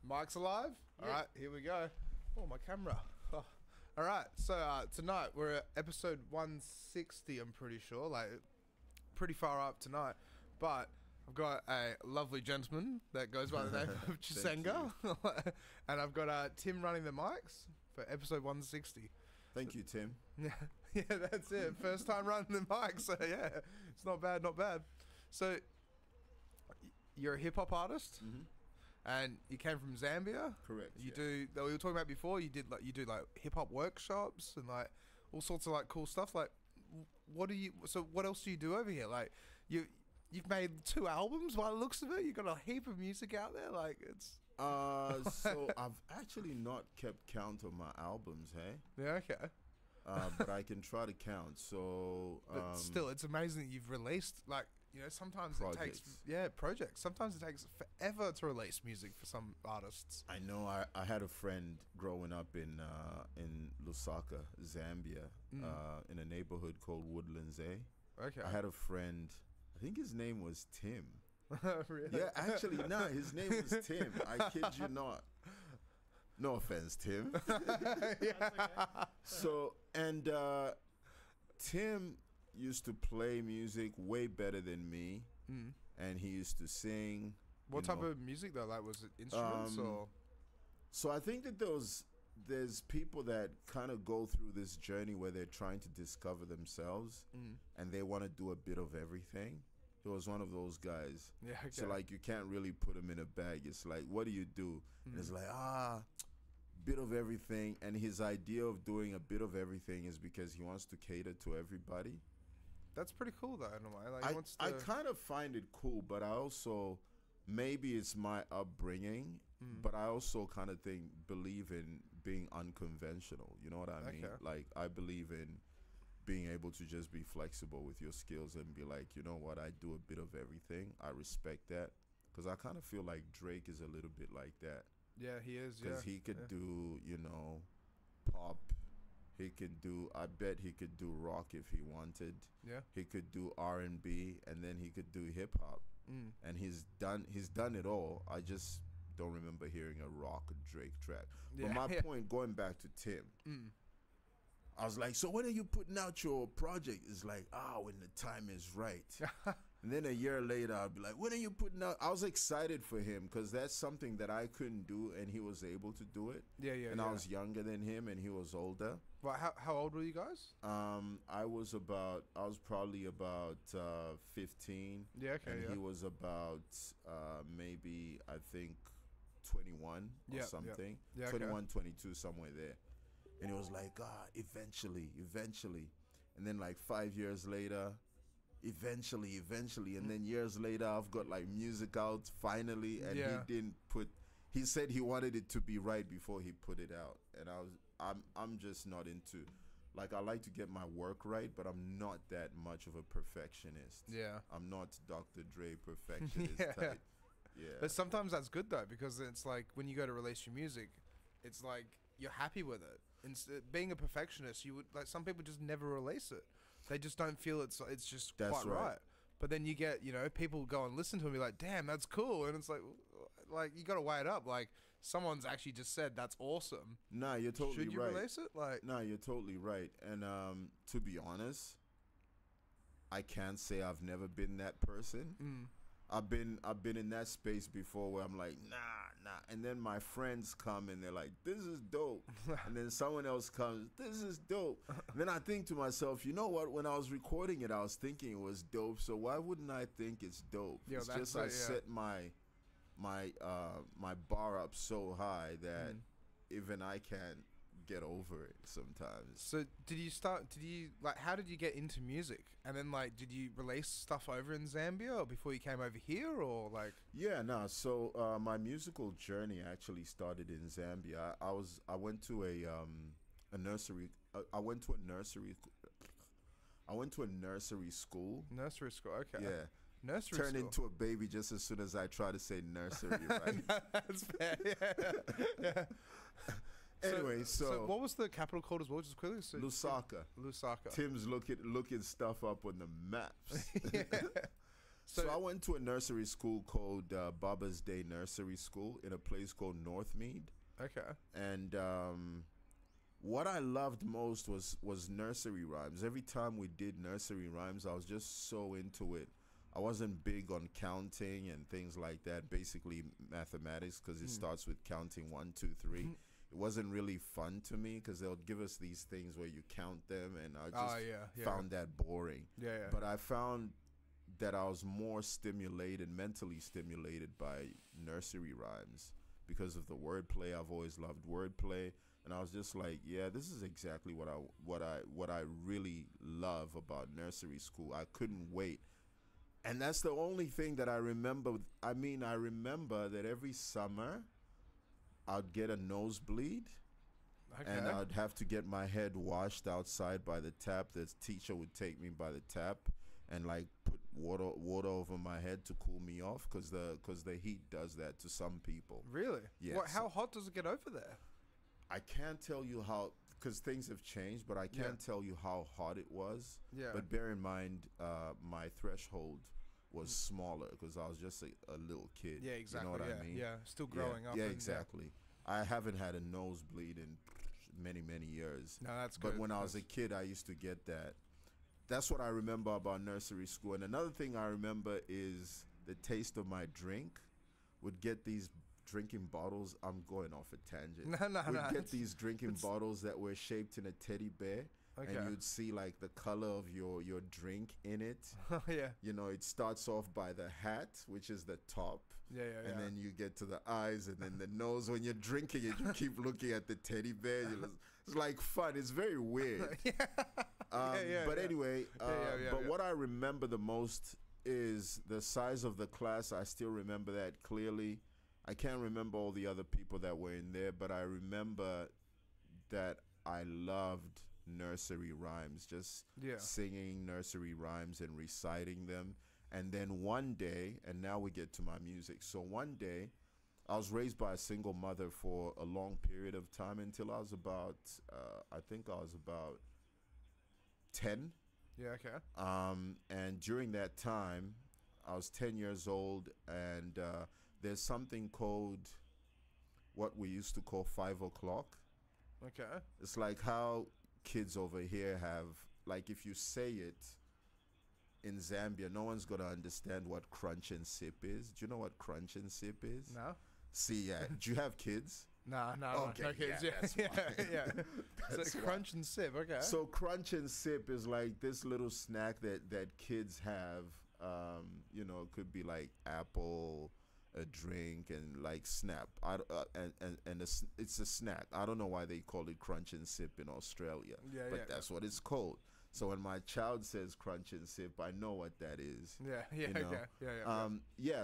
Mic's alive? Yeah. All right, here we go. Oh, my camera. Oh. All right, so tonight we're at episode 160, I'm pretty sure. Like, pretty far up tonight. But I've got a lovely gentleman that goes by the name of CHISENGA. And I've got Tim running the mics for episode 160. Thank you, Tim. Yeah, that's it. First time running the mic, so yeah, it's not bad, not bad. So, you're a hip-hop artist? Mm-hmm. And you came from Zambia. Correct. You do. We were talking about before. You do like hip hop workshops and like all sorts of like cool stuff. Like, what do you? So what else do you do over here? Like, you've made 2 albums by the looks of it. You got a heap of music out there. Like it's. So I've actually not kept count of my albums. Hey. Yeah. Okay. But I can try to count. So. But still, it's amazing that you've released like. You know, sometimes projects. it takes projects. Sometimes it takes forever to release music for some artists. I know. I had a friend growing up in Lusaka, Zambia, in a neighborhood called Woodlands. Okay. I had a friend. I think his name was Tim. Really? Yeah, actually, no, his name was Tim. I kid you not. No offense, Tim. Yeah. So Tim used to play music way better than me, and he used to sing. What type of music though? Like, was it instruments or? So I think that there's people that kind of go through this journey where they're trying to discover themselves, and they want to do a bit of everything. He was one of those guys. Yeah. Okay. So like, you can't really put him in a bag. It's like, what do you do? And it's like, bit of everything. And his idea of doing a bit of everything is because he wants to cater to everybody. That's pretty cool though, in a way. Like, I kind of find it cool, but I also, maybe it's my upbringing, but I also kind of believe in being unconventional. You know what I mean? Like, I believe in being able to just be flexible with your skills and be like, you know what, I do a bit of everything. I respect that, because I kind of feel like Drake is a little bit like that. Yeah, he is. Because he could do, you know, pop. He could do. I bet he could do rock if he wanted. Yeah. He could do R&B, and then he could do hip hop. And he's done it all. I just don't remember hearing a rock Drake track. But my point, going back to Tim, I was like, so when are you putting out your project? It's like, when the time is right. And then a year later, I'll be like, when are you putting out? I was excited for him because that's something that I couldn't do, and he was able to do it. Yeah. And I was younger than him, and he was older. Well, how old were you guys? I was probably about 15. Yeah, okay. And he was about maybe, I think, 21 or something. Yeah, 21, 22, somewhere there. And it was like, eventually. And then like 5 years later, eventually. And then years later, I've got like music out finally. And he said he wanted it to be right before he put it out. And I'm just not into, like, I like to get my work right, but I'm not that much of a perfectionist. Yeah. I'm not Dr. Dre perfectionist type. Yeah. But sometimes that's good though, because it's like when you go to release your music, it's like you're happy with it. Instead, being a perfectionist, you would, like, some people just never release it. They just don't feel it's just quite right. But then you get, you know, people go and listen to it and be like, damn, that's cool. And it's like you got to weigh it up. Like, someone's actually just said, that's awesome. Nah, you're totally right. Should you release it? Like, nah, you're totally right. And to be honest, I can't say I've never been that person. I've been in that space before where I'm like, nah. And then my friends come and they're like, this is dope. And then someone else comes, this is dope. And then I think to myself, you know what? When I was recording it, I was thinking it was dope. So why wouldn't I think it's dope? It's just I set my bar up so high that even I can't get over it sometimes. So how did you get into music? And then, like, did you release stuff over in Zambia or before you came over here, or like? So my musical journey actually started in Zambia. I went to a nursery. I went to a nursery school. Nursery school, okay. Yeah. Nursery Turned school. into a baby just as soon as I try to say nursery, right? That's fair. Yeah. Anyway, so what was the capital called as well? Just quickly. So Lusaka. Lusaka. Tim's looking stuff up on the maps. Yeah. So I went to a nursery school called Baba's Day Nursery School in a place called Northmead. Okay. And what I loved most was nursery rhymes. Every time we did nursery rhymes, I was just so into it. I wasn't big on counting and things like that, basically mathematics, because it starts with counting 1, 2, 3. It wasn't really fun to me because they'll give us these things where you count them, and I just found that boring. But I found that I was more stimulated, mentally stimulated by nursery rhymes because of the wordplay. I've always loved wordplay, and I was just like, yeah, this is exactly what I really love about nursery school. I couldn't wait. And that's the only thing that I remember. I mean, I remember that every summer I'd get a nosebleed, and I'd have to get my head washed outside by the tap. The teacher would take me by the tap and like put water over my head to cool me off, because the heat does that to some people. Really? Yes. How hot does it get over there? I can't tell you how, because things have changed, but I can't tell you how hot it was. Yeah. But bear in mind, my threshold was smaller because I was just a little kid. Yeah, exactly. You know what I mean? Yeah, still growing up. Yeah, exactly. I haven't had a nosebleed in many, many years. No, that's good. But when I was a kid, I used to get that. That's what I remember about nursery school. And another thing I remember is the taste of my drink. Would get these drinking bottles. I'm going off a tangent. No. We'd get these drinking bottles that were shaped in a teddy bear. Okay. And you'd see like the color of your drink in it. Oh, yeah. You know, it starts off by the hat, which is the top. Yeah. And then you get to the eyes and then the nose. When you're drinking it, you keep looking at the teddy bear. It's like fun. It's very weird. But anyway, but what I remember the most is the size of the class. I still remember that clearly. I can't remember all the other people that were in there, but I remember that I loved nursery rhymes, just singing nursery rhymes and reciting them. And then one day, and now we get to my music. So one day, I was raised by a single mother for a long period of time until I was about, I think I was about 10. Yeah, okay. And during that time, I was 10 years old, and there's something called what we used to call 5 o'clock. Okay. It's like how kids over here have, like, if you say it in Zambia, no one's gonna understand what crunch and sip is. Do you know what crunch and sip is? No. See, yeah. Do you have kids? No, Okay, no kids. yeah, that's fine. That's so crunch and sip. Okay. So crunch and sip is like this little snack that kids have. You know, it could be like apple, a drink, and like snap. It's a snack. I don't know why they call it crunch and sip in Australia, but that's what it's called. So when my child says crunch and sip, I know what that is.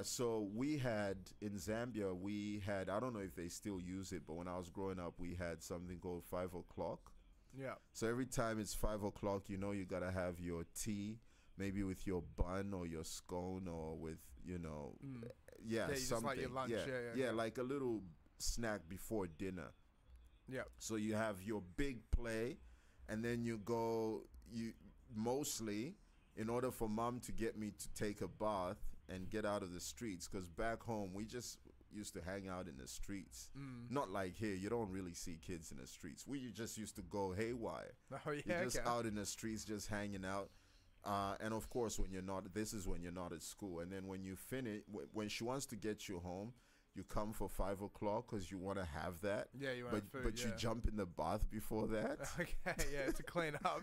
So we had in Zambia, I don't know if they still use it, but when I was growing up, we had something called 5 o'clock. Yeah. So every time it's 5 o'clock, you know, you gotta have your tea, maybe with your bun or your scone or with, you know, something. Just like your lunch. Like a little snack before dinner. Yeah. So you have your big play, and then you go. You mostly, in order for mom to get me to take a bath and get out of the streets, because back home we just used to hang out in the streets. Not like here, you don't really see kids in the streets. We just used to go haywire. You're just out in the streets, just hanging out. And of course, this is when you're not at school. And then when you finish, when she wants to get you home, you come for 5 o'clock because you want to have that. Yeah, you want food. But you jump in the bath before that. Okay, to clean up.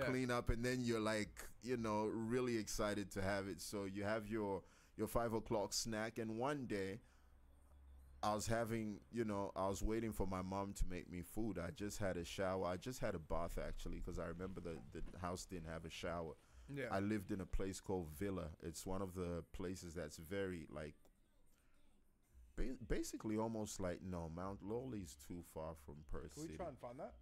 Clean up, and then you're like, you know, really excited to have it. So you have your 5 o'clock snack. And one day, I was waiting for my mom to make me food. I just had a shower. I just had a bath actually, because I remember the house didn't have a shower. Yeah. I lived in a place called Villa. It's one of the places that's very like. Basically, almost like Mount Lowley's too far from Perth City. Can we try and find that?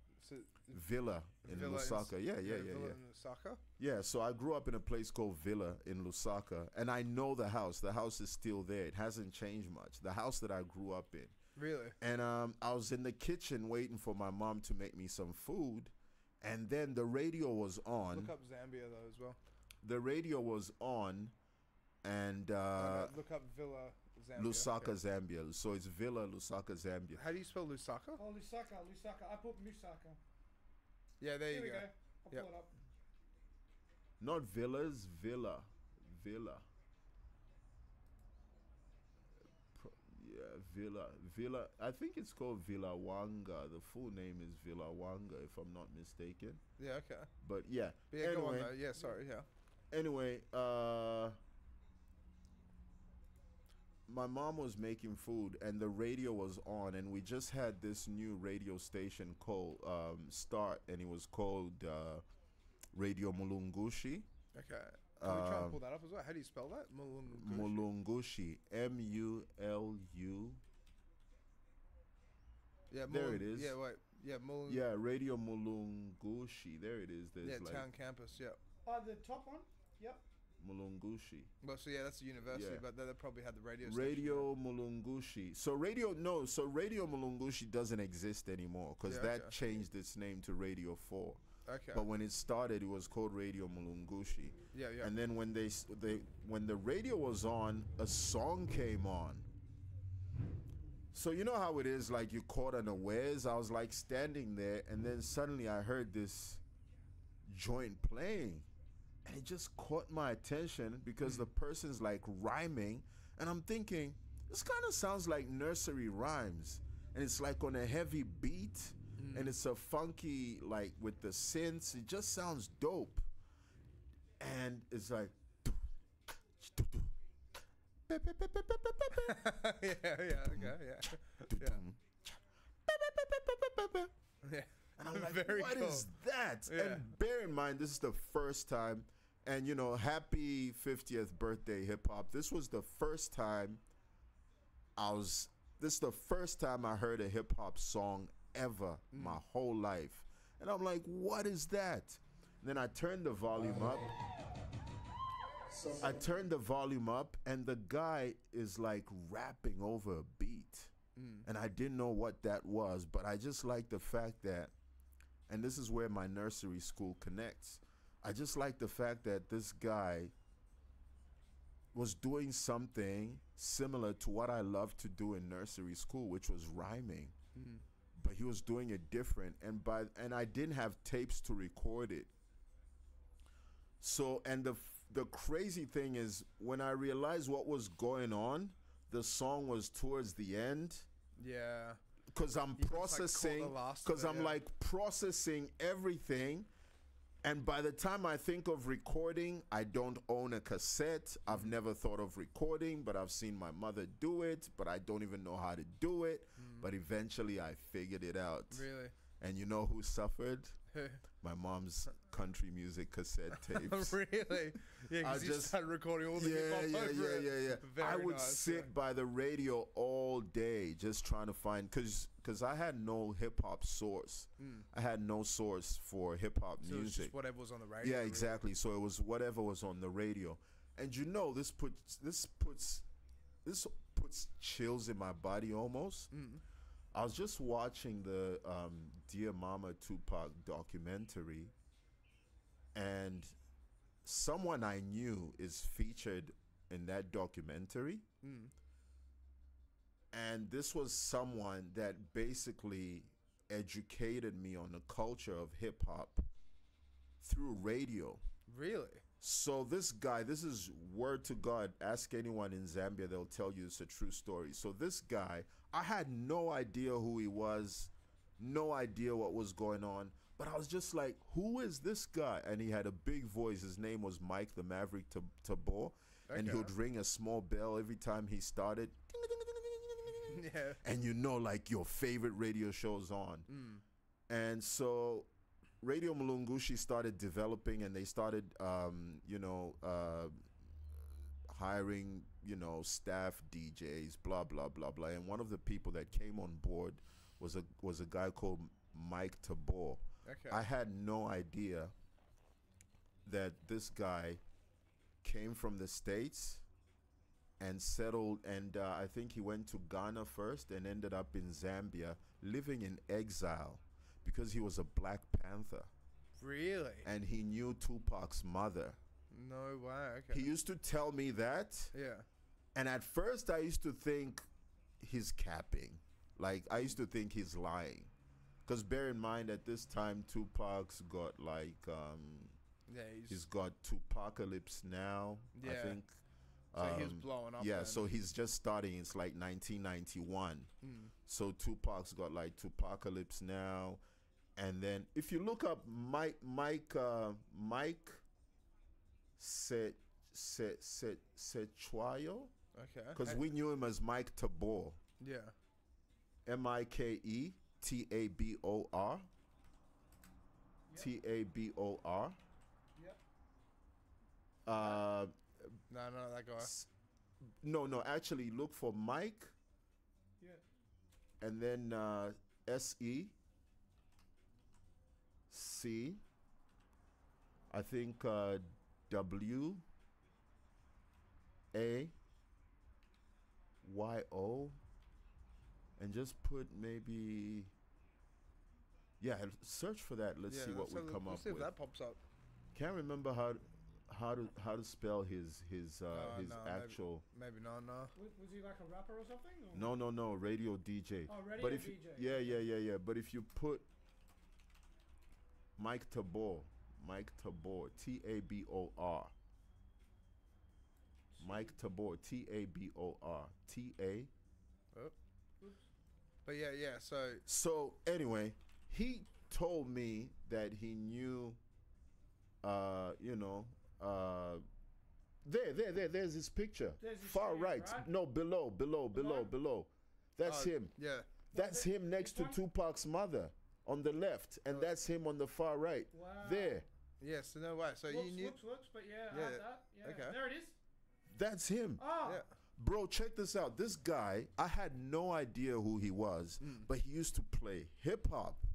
Villa in Lusaka. Yeah. Villa in Lusaka? Yeah, so I grew up in a place called Villa in Lusaka, and I know the house. The house is still there. It hasn't changed much. The house that I grew up in. Really? And I was in the kitchen waiting for my mom to make me some food, and then the radio was on. Look up Zambia, though, as well. The radio was on, And look up Villa Zambia. Lusaka, Zambia. So it's Villa Lusaka, Zambia. How do you spell Lusaka? Oh, Lusaka. I put Musaka. Yeah, there you go. I'll pull it up. Not villas, Villa. Villa. I think it's called Villa Wanga. The full name is Villa Wanga, if I'm not mistaken. Yeah, okay. But yeah. Yeah, anyway, go on though. Yeah, sorry, yeah. Anyway, my mom was making food and the radio was on, and we just had this new radio station called start, and it was called Radio Mulungushi. Okay. Can we try and pull that up as well? How do you spell that? Mulungushi. MULU. Yeah, there it is. Yeah, wait. Yeah, Yeah, Radio Mulungushi. There it is. There's like town campus. Yeah. Oh, the top one. Yep. Mulungushi. Well, so yeah, that's a university, but they probably had the radio station. Radio Mulungushi. So Radio Mulungushi doesn't exist anymore because that changed its name to Radio 4. Okay. But when it started, it was called Radio Mulungushi. Yeah, yeah. And then when when the radio was on, a song came on. So you know how it is, like you caught unawares. I was like standing there, and then suddenly I heard this joint playing, and it just caught my attention because the person's like rhyming, and I'm thinking, this kind of sounds like nursery rhymes, and it's like on a heavy beat. And it's a funky, like with the synths, it just sounds dope. And it's like yeah, and I'm like, what is that? Yeah. And bear in mind, this is the first time, and you know, happy 50th birthday hip hop. This was the first time this is the first time I heard a hip hop song ever my whole life. And I'm like, what is that? And then I turned the volume up. And the guy is like rapping over a beat. And I didn't know what that was, but I just like the fact that, and this is where my nursery school connects, I just like the fact that this guy was doing something similar to what I loved to do in nursery school, which was rhyming. But he was doing it different, and I didn't have tapes to record it. So, and the crazy thing is, when I realized what was going on, the song was towards the end. Yeah. Because I'm processing, like processing everything. And by the time I think of recording, I don't own a cassette. I've never thought of recording, but I've seen my mother do it, but I don't even know how to do it. But eventually I figured it out. Really? And you know who suffered? My mom's country music cassette tapes. Really? Yeah, because you started recording all the hip-hop over it. Yeah. I would sit by the radio all day just trying to find, because I had no hip-hop source. I had no source for hip-hop music. It was just whatever was on the radio. Yeah, exactly. So it was whatever was on the radio. And you know, this puts chills in my body almost. I was just watching the Dear Mama Tupac documentary, and someone I knew is featured in that documentary. And this was someone that basically educated me on the culture of hip-hop through radio. Really? So this guy, this is word to God. Ask anyone in Zambia, they'll tell you it's a true story. So this guy, I had no idea who he was, no idea what was going on, but I was just like, who is this guy? And he had a big voice. His name was Mike the Maverick Tabor, and he would ring a small bell every time he started. Yeah. And you know, like your favorite radio show's on. And so Radio Mulungushi started developing, and they started, hiring, staff DJs, blah, blah, blah, blah. And one of the people that came on board was a guy called Mike Tabor. Okay. I had no idea that this guy came from the States and settled, and I think he went to Ghana first and ended up in Zambia, living in exile because he was a Black Panther. Really? And he knew Tupac's mother. No way. Okay. He used to tell me that. Yeah. And at first I used to think he's capping. Like, I used to think he's lying. Because bear in mind, at this time, Tupac's got like, yeah, he's got Tupacalypse Now, yeah. I think. So he was blowing up. Yeah, then. so he's just starting. It's like 1991. So Tupac's got like Tupacalypse Now. And then if you look up Mike Sechuayo. Okay. Because we knew him as Mike Tabor. Yeah. Miketabor. Yep. Tabor. Yep. No, that guy. No, actually look for Mike. Yeah. And then SEC. I think WAYO. And just put maybe, search for that. Let's see what we come up see if with. that pops up. Can't remember how to spell his actual. Maybe no. Was he like a rapper or something? Or? No, radio DJ. Oh, radio but if DJ. Yeah. But if you put Mike Tabor, Tabor. Mike Tabor, Tabor. But yeah. So anyway, he told me that he knew, there's his picture. There's his far face, right. No, below. That's him. Yeah. That's him next to Tupac's mother on the left, and that's him on the far right. Wow. There. Yes, no way. So you knew. Looks, but yeah, Yeah. I had that. Yeah. Okay. There it is. That's him. Oh. Yeah. Bro, check this out. This guy, I had no idea who he was, but he used to play hip hop.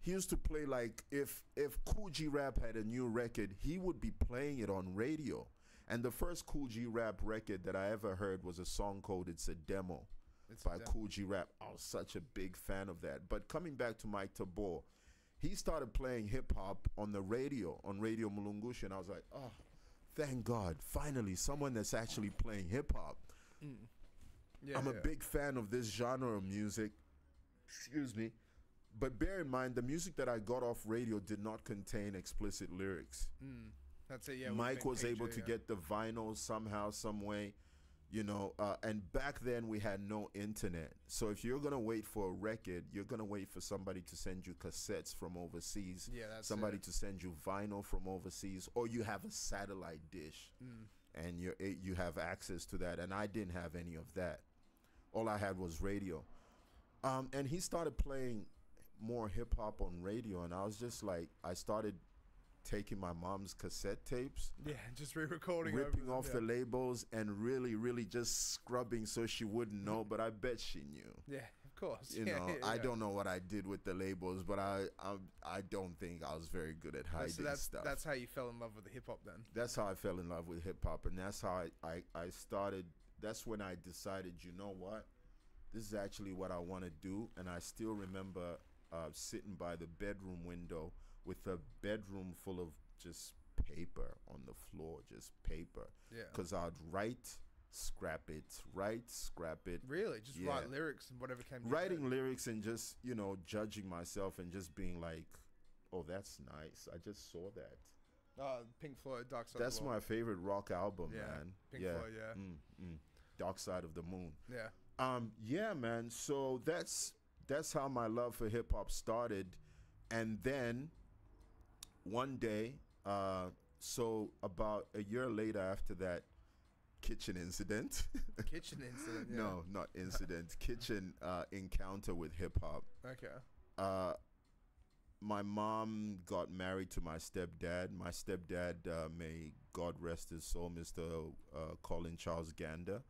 He used to play like if Kool G Rap had a new record, he would be playing it on radio. And the first Kool G Rap record that I ever heard was a song called "It's a Demo" by Kool G Rap. I was such a big fan of that. But coming back to Mike Tabor, he started playing hip hop on the radio, on Radio Mulungushi, and I was like, oh, thank God, finally someone that's actually playing hip hop. Yeah, I'm a big fan of this genre of music. Excuse me. But bear in mind, the music that I got off radio did not contain explicit lyrics. That's it, yeah. Mike was able to get the vinyl somehow, some way, and back then we had no internet. So if you're going to wait for a record, you're going to wait for somebody to send you cassettes from overseas, somebody to send you vinyl from overseas, or you have a satellite dish and you have access to that. And I didn't have any of that. All I had was radio. And he started playing more hip hop on radio, and I was just like, I started taking my mom's cassette tapes, just re-recording, ripping off the labels, and really just scrubbing so she wouldn't know. But I bet she knew. Yeah, of course. I don't know what I did with the labels, but I don't think I was very good at hiding stuff. That's how you fell in love with the hip hop then. That's how I fell in love with hip hop, and that's how I started. That's when I decided, you know what, this is actually what I want to do. And I still remember sitting by the bedroom window with a bedroom full of just paper on the floor, just paper. Yeah. Because I'd write, scrap it. Really? Just write lyrics and whatever came to Writing lyrics and just, judging myself and just being like, oh, that's nice. I just saw that. Pink Floyd, Dark Side That's of the Moon. my favorite rock album, man. Pink Floyd, yeah. Dark Side of the Moon. Yeah. Yeah, man. So that's how my love for hip hop started. And then one day, so about a year later after that kitchen incident. Kitchen incident, yeah. No, not incident. Kitchen encounter with hip hop. Okay. My mom got married to my stepdad. My stepdad, may God rest his soul, Mr. Colin Charles Gander.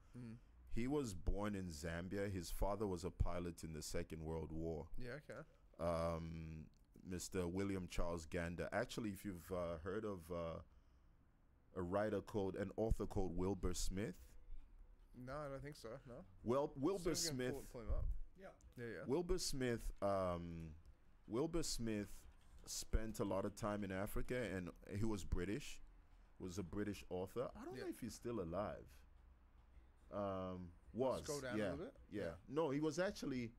He was born in Zambia. His father was a pilot in the Second World War. Yeah, okay. Mr. William Charles Gander. Actually, if you've heard of an author called Wilbur Smith. No, I don't think so. No. Well, Wilbur Smith. Pull him up. Yeah. Wilbur Smith. Wilbur Smith spent a lot of time in Africa, and he was British. Was a British author. I don't know if he's still alive. Scroll down a little bit. Yeah. No, he was actually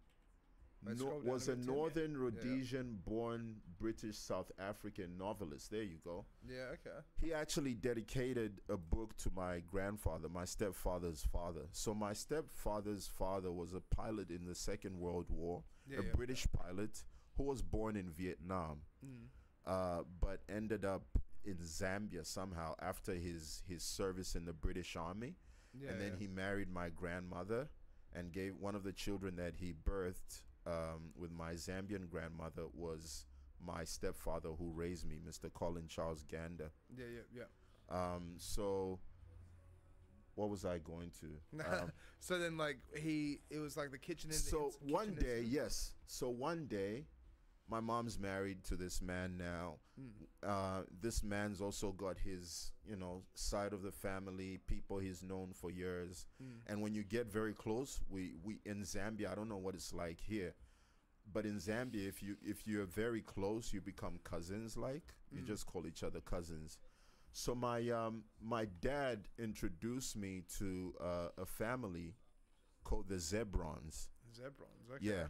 was a Northern Rhodesian-born British South African novelist. There you go. Yeah, okay. He actually dedicated a book to my grandfather, my stepfather's father. So my stepfather's father was a pilot in the Second World War, a British pilot who was born in Vietnam, but ended up in Zambia somehow after his service in the British Army. And then he married my grandmother and gave one of the children that he birthed with my Zambian grandmother was my stepfather who raised me, Mr. Colin Charles Gander. So what was I going to? So then it was like the kitchen. So one day, my mom's married to this man now. This man's also got his, side of the family, people he's known for years. And when you get very close, we in Zambia, I don't know what it's like here, but in Zambia, if you're very close, you become cousins. You just call each other cousins. So my dad introduced me to a family called the Zebrons. Okay. Yeah.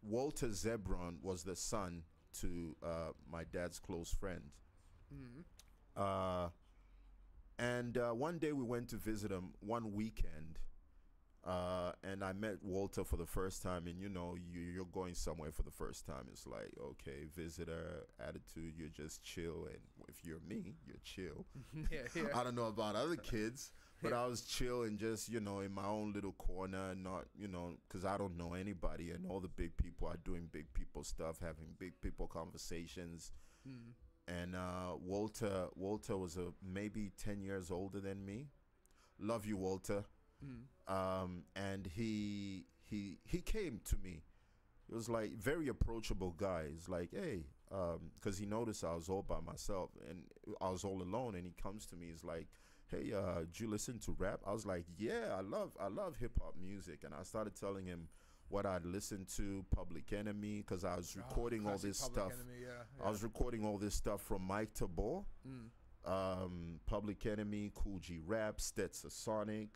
Walter Zebron was the son to my dad's close friend. And one day we went to visit him one weekend, and I met Walter for the first time. And you're going somewhere for the first time. It's like, okay, visitor attitude, you're just chill. And if you're me, you're chill. I don't know about other kids. But I was chill and just, in my own little corner, not, because I don't know anybody, and all the big people are doing big people stuff, having big people conversations. And Walter was maybe 10 years older than me. Love you, Walter. And he came to me. It was like very approachable guy. He's like, hey, because he noticed I was all by myself and I was all alone. And he comes to me, he's like, hey, do you listen to rap? I was like, yeah, I love hip-hop music. And I started telling him what I'd listened to, Public Enemy, because I was recording all this stuff. I was recording all this stuff from Mike Tabor, Public Enemy, Cool G Rap, Stetsa Sonic,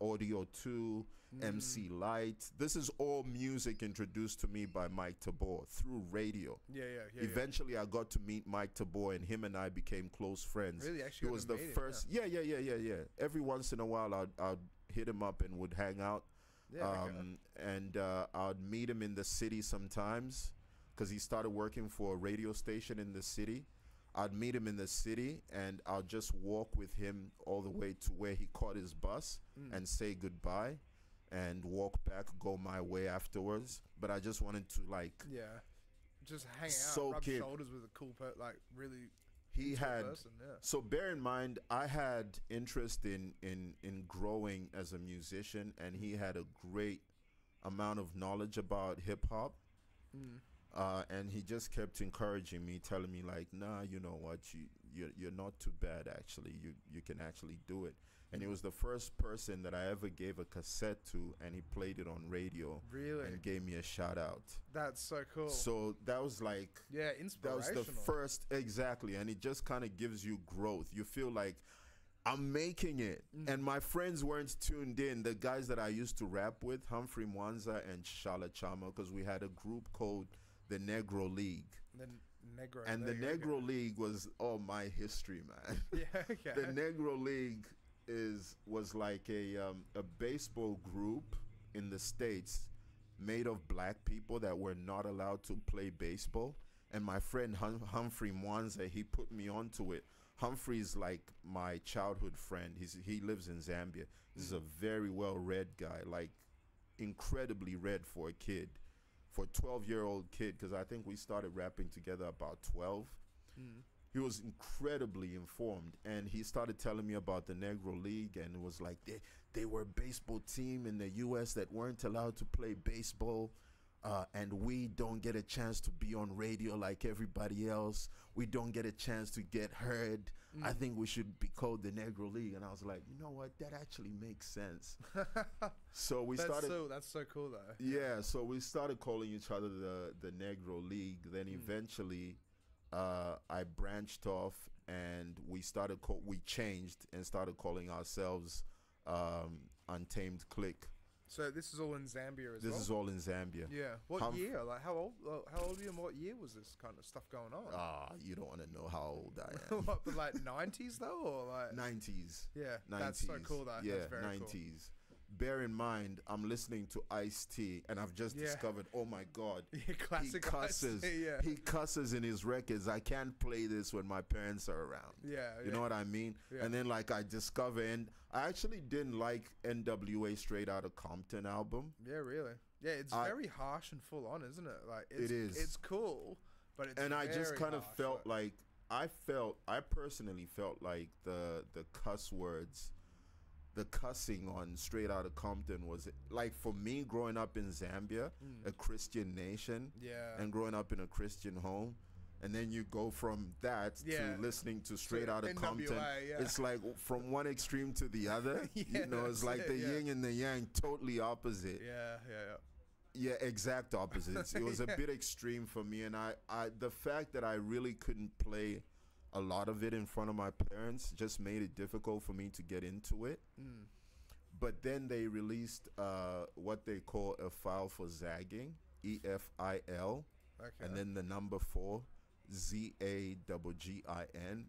Audio 2, MC Light. This is all music introduced to me by Mike Tabor through radio. Eventually, I got to meet Mike Tabor, and him and I became close friends. Really, actually, he was the first. Yeah. Every once in a while, I'd hit him up and would hang out. And I'd meet him in the city sometimes because he started working for a radio station in the city. I'd meet him in the city and I'll just walk with him all the way to where he caught his bus and say goodbye and walk back, go my way afterwards. But I just wanted to just hang out, rub shoulders with a cool really. He had person, so bear in mind I had interest in growing as a musician, and he had a great amount of knowledge about hip hop. And he just kept encouraging me, telling me like, nah, you know what, you're not too bad actually. You can actually do it. And he was the first person that I ever gave a cassette to, and he played it on radio. Really? And gave me a shout out. That's so cool. So that was like, inspirational. That was the first, exactly. And it just kind of gives you growth. You feel like I'm making it. And my friends weren't tuned in. The guys that I used to rap with, Humphrey Mwanza and Shala Chama, because we had a group called the Negro League. The Negro League was all my history, man. The Negro League was like a baseball group in the States made of black people that were not allowed to play baseball. And my friend Humphrey Mwanza, he put me onto it. Humphrey's like my childhood friend. He lives in Zambia. He's a very well-read guy, like incredibly read for a kid, for a 12-year-old kid, because I think we started rapping together about 12. He was incredibly informed, and he started telling me about the Negro League, and it was like they were a baseball team in the U.S. that weren't allowed to play baseball. and we don't get a chance to be on radio like everybody else. We don't get a chance to get heard. I think we should be called the Negro League. And I was like, you know what? That actually makes sense. So we started. That's so cool, though. Yeah. So we started calling each other the Negro League. Then eventually, I branched off, and we changed and started calling ourselves Untamed Click. So this is all in Zambia as well? This is all in Zambia. Yeah. What year? Like, how old are you, and what year was this kind of stuff going on? You don't want to know how old I am. What, but like 90s though, or like 90s? Yeah, 90s. That's so cool. Yeah, that's very 90s. Cool. Bear in mind, I'm listening to Ice-T, and I've just discovered, oh my God, classic he cusses. He cusses in his records. I can't play this when my parents are around. You know what I mean? Yeah. And then like I discover, and I actually didn't like NWA Straight Outta Compton album. Yeah, really. Yeah, it's very harsh and full on, isn't it? Like it is. It's cool, but it's and I just kind of harsh, felt like I personally felt like the cuss words. The cussing on Straight Outta Compton was like, for me, growing up in Zambia, a Christian nation, and growing up in a Christian home, and then you go from that to listening to Straight Outta Compton. It's like from one extreme to the other. You know, it's like the yin and the yang, totally opposite. Yeah, exact opposites. It was a bit extreme for me, and I the fact that I really couldn't play a lot of it in front of my parents just made it difficult for me to get into it. But then they released what they call a file for zagging, EFIL, and then the number 4, ZAGGIN.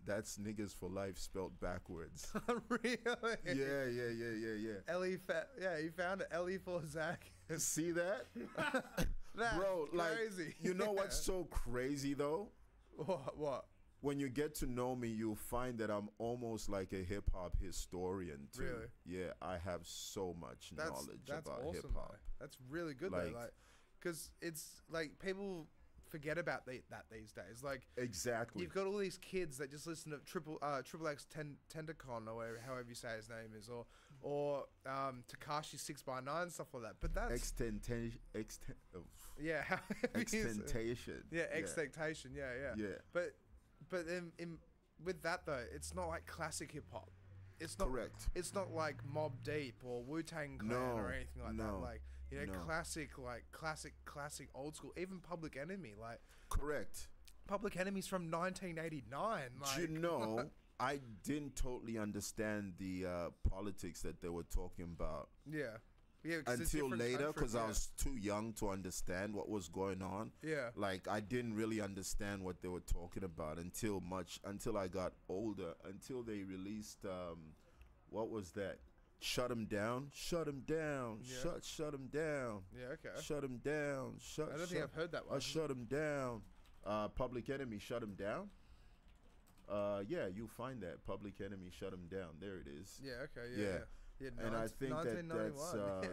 That's niggas for life spelled backwards. Really? Yeah. You found it. LE for Zach. See that? That's bro, crazy. Like, you know what's so crazy though? What? When you get to know me, you'll find that I'm almost like a hip-hop historian, too. Really? Yeah, I have so much knowledge about awesome, hip-hop. Though. That's really good, though. Like, because it's, like, people forget about that these days. Like, exactly. You've got all these kids that just listen to Triple X Tendacon, or however you say his name is, or Tekashi 6ix9ine, stuff like that. But that's... Extentation. Yeah. Extentation. Yeah, expectation. Yeah. But with that though, it's not like classic hip hop. It's not correct. It's not like Mobb Deep or Wu-Tang Clan or anything like that. Like classic old school. Even Public Enemy, like correct. Public Enemy's from 1989. Like, do you know? I didn't totally understand the politics that they were talking about. Yeah, until later, because I was too young to understand what was going on. Yeah, like I didn't really understand what they were talking about until I got older. Until they released what was that? Shut 'em down. Shut 'em down. Yeah. Shut 'em down. Yeah, okay. Shut 'em down. I don't think I've heard that one. Shut 'em down. Public Enemy, Shut 'em down. Yeah, you find that Public Enemy, Shut 'em down. There it is. Yeah. Okay. Yeah. And I think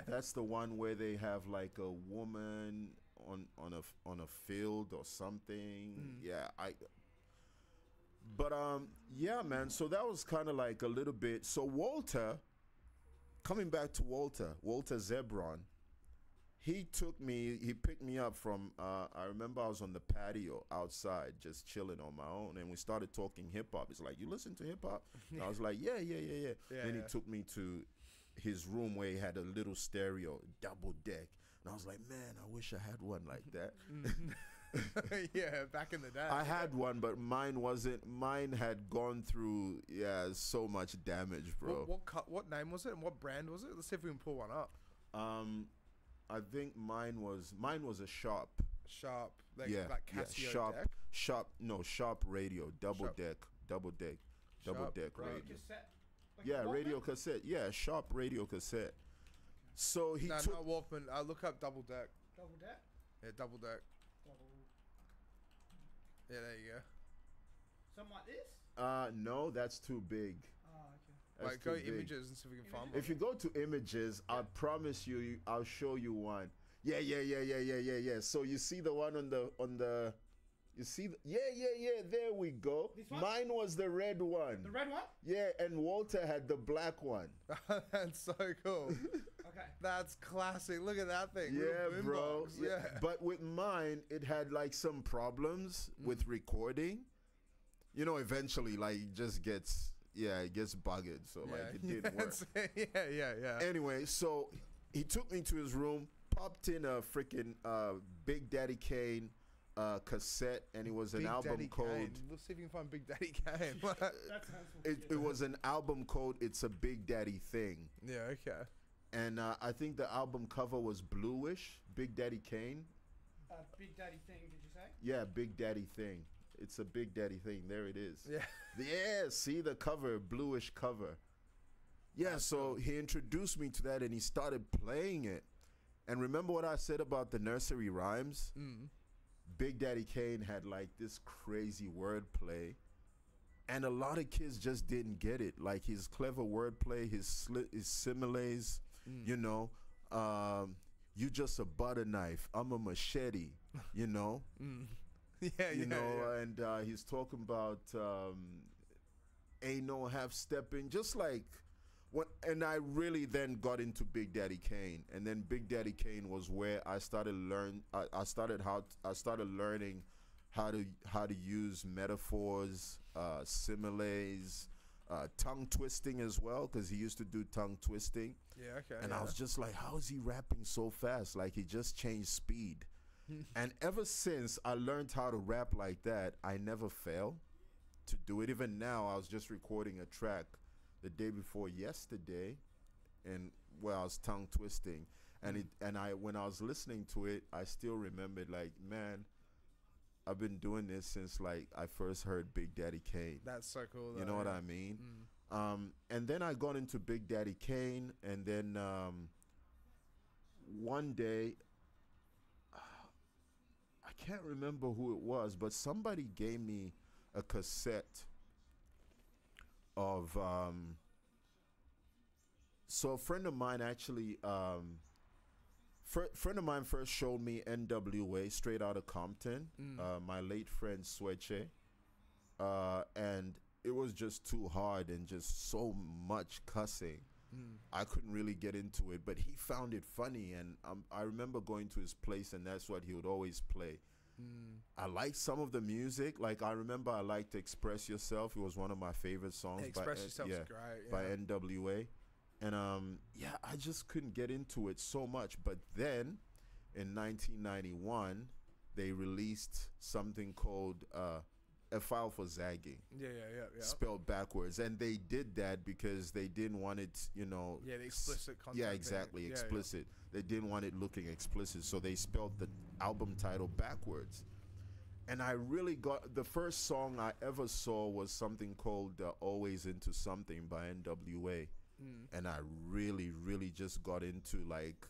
that's the one where they have like a woman on a field or something. Yeah, man. So that was kind of like a little bit. So Walter, coming back to Walter Zebron, he picked me up from, I remember I was on the patio outside just chilling on my own, and we started talking hip hop. He's like, you listen to hip hop? I was like, yeah. Then he took me to his room where he had a little stereo, double deck. And I was like, man, I wish I had one like that. Yeah, back in the day. I had one, but mine had gone through, so much damage, bro. What name was it and what brand was it? Let's see if we can pull one up. I think mine was a Sharp. Like Casio deck? Sharp radio, double deck radio. Cassette. Radio cassette. Yeah, Sharp radio cassette. So he took... not Walkman. Look up double deck. Double deck? Yeah, double deck. Yeah, there you go. Something like this? No, that's too big. Okay. Go images and see if we can find one. If you go to images, I promise you, I'll show you one. Yeah. So you see the one on the You see? Yeah. There we go. This one? Mine was the red one. The red one? Yeah, and Walter had the black one. That's so cool. Okay. That's classic. Look at that thing. Yeah, Little bro. boombox. Yeah. But with mine, it had like some problems with recording. You know, eventually, like, it just gets, it gets bugged. So, like, it didn't work. Yeah. Anyway, so he took me to his room, popped in a freaking Big Daddy Kane cassette, and it was an album Daddy code. Kane. Let's see if you can find Big Daddy Kane. It was an album code. It's a Big Daddy thing. Yeah, okay. And I think the album cover was bluish. Big Daddy Kane. Big Daddy thing, did you say? Yeah, Big Daddy thing. It's a Big Daddy thing. There it is. Yeah. Yeah, see the cover, bluish cover. Yeah, so he introduced me to that and he started playing it. And remember what I said about the nursery rhymes? Big Daddy Kane had like this crazy wordplay. And a lot of kids just didn't get it. Like his clever wordplay, his similes, you know. You just a butter knife. I'm a machete, you know. You know, and he's talking about ain't no half stepping, just like what. And I really then got into Big Daddy Kane, and then Big Daddy Kane was where I started learning how to use metaphors, similes, tongue twisting as well, because he used to do tongue twisting. Yeah, okay. And I was just like, how is he rapping so fast? Like he just changed speed. And ever since I learned how to rap like that, I never fail to do it. Even now, I was just recording a track the day before yesterday, and where I was tongue twisting, and when I was listening to it, I still remembered, like, man, I've been doing this since like I first heard Big Daddy Kane. That's so cool, though. You know what I mean? And then I got into Big Daddy Kane, and then one day, I can't remember who it was, but somebody gave me a cassette of so a friend of mine actually friend of mine first showed me NWA, Straight Outta Compton, my late friend Swetche, and it was just too hard and just so much cussing. I couldn't really get into it, but he found it funny, and I remember going to his place, and that's what he would always play. I liked some of the music. Like, I remember I liked Express Yourself. It was one of my favorite songs. Express Yourself is great. By NWA. And I just couldn't get into it so much. But then, in 1991, they released something called A File for Zagging. Yeah. Spelled backwards. And they did that because they didn't want it, you know. Yeah, the explicit content. Yeah, exactly. Explicit. They didn't want it looking explicit. So they spelled the album title backwards. And I really got, the first song I ever saw was something called Always Into Something by NWA. And I really, really just got into like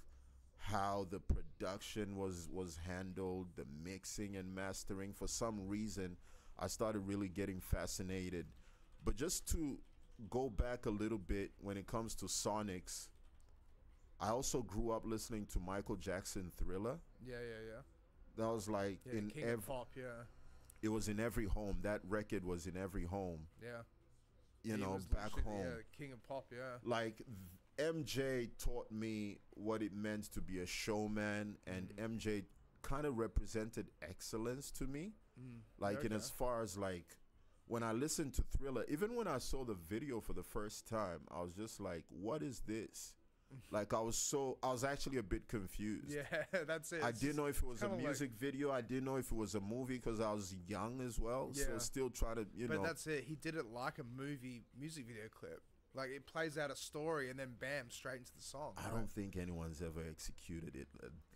how the production was handled, the mixing and mastering. For some reason, I started really getting fascinated. But just to go back a little bit, when it comes to Sonics, I also grew up listening to Michael Jackson Thriller. Yeah. That was like in King of Pop, it was in every home. That record was in every home. Yeah. You He know, was back legit, home. Yeah, King of Pop, yeah. Like MJ taught me what it meant to be a showman, and MJ kind of represented excellence to me. Like in as far as like when I listened to Thriller, even when I saw the video for the first time, I was just like, what is this? Like I was actually a bit confused. Yeah, that's it. I didn't know if it was a music like, video. I didn't know if it was a movie because I was young as well. Yeah. So still trying to, you know. But that's it. He did it like a music video clip. Like it plays out a story and then bam, straight into the song. I don't think anyone's ever executed it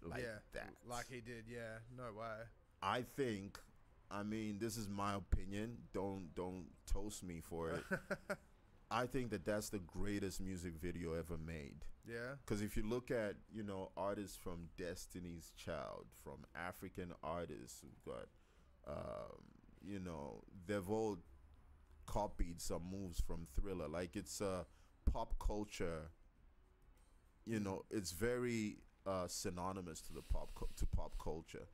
like that. Like he did, yeah. No way. I think, I mean, this is my opinion. Don't toast me for it. I think that's the greatest music video ever made. Yeah. Because if you look at, you know, artists from Destiny's Child, from African artists, we've got, you know, they've all copied some moves from Thriller. Like it's pop culture, you know, it's very synonymous to pop culture.